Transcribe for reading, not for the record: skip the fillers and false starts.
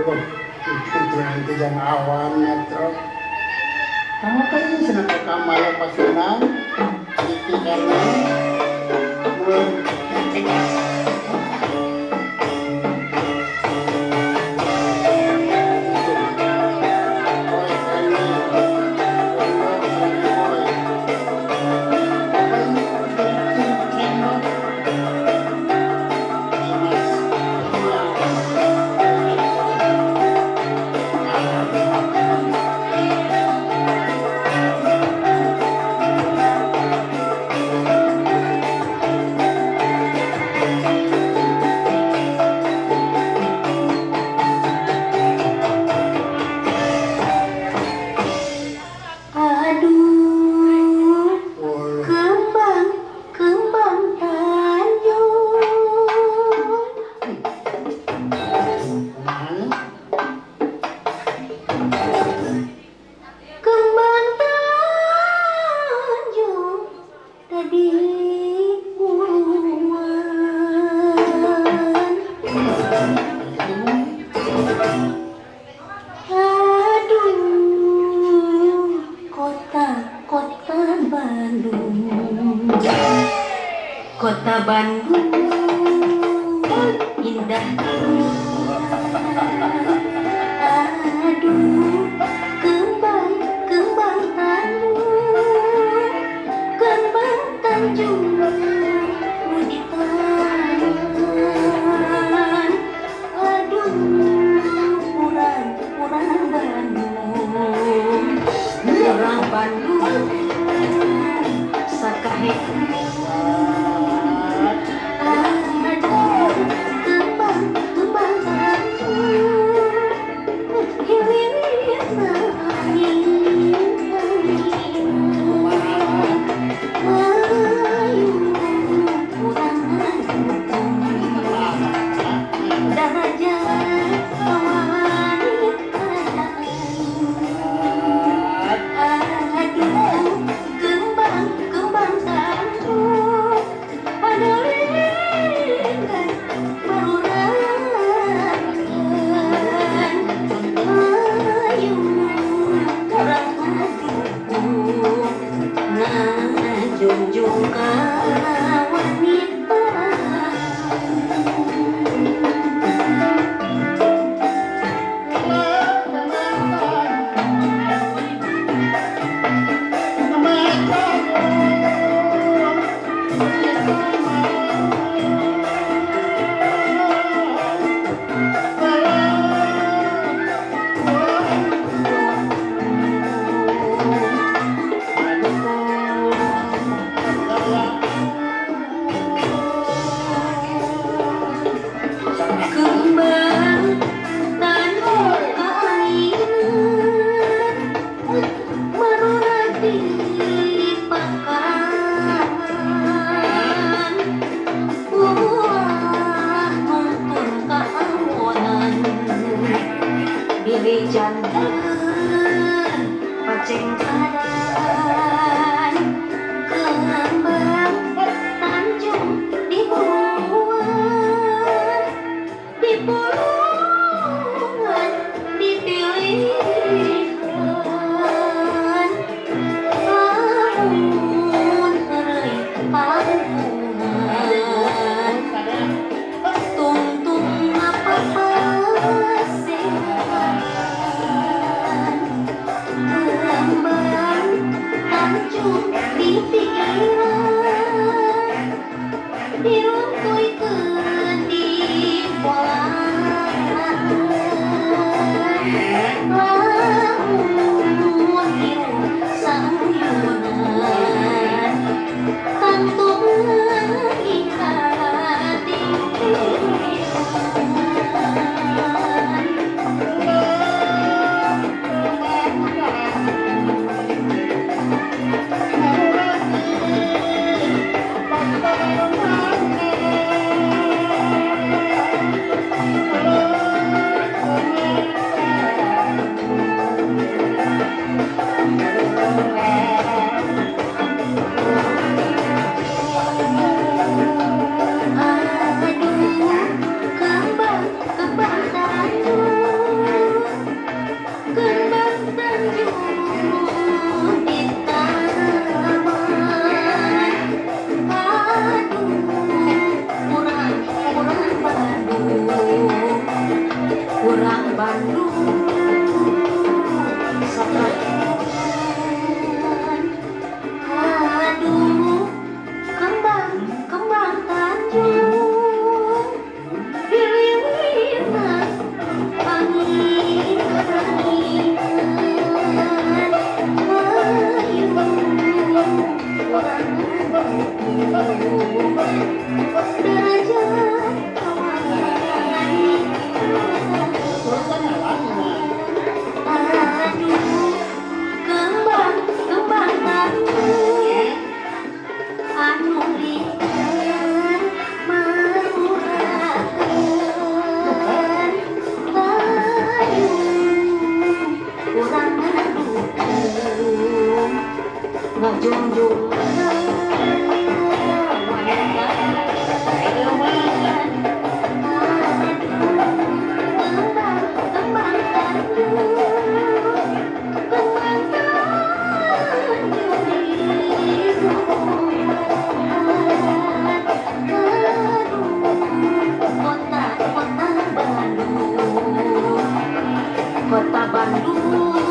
Itu nanti jangan awan atau kamu kan ini senang ke kamar pasunan itu karena Kota Bandung indah, aduh kembang kembang Tanjung Muditan, aduh kurang Bandung sakahe. Junjung ka wanita. Kembang tanjung kainan merurat di pakaran, buah nuntun keawonan bilih jantan paceng kadan. Kembang tanjung di pulungan dipilihkan, lamun hari pangkungan tungtung apa pasehan. Kembang tanjung di pikiran, dirungkuikeun di polaan, lamun hirup sayunan kantung lagi hati. ngajunjung wanita kembang tanjung kota Bandung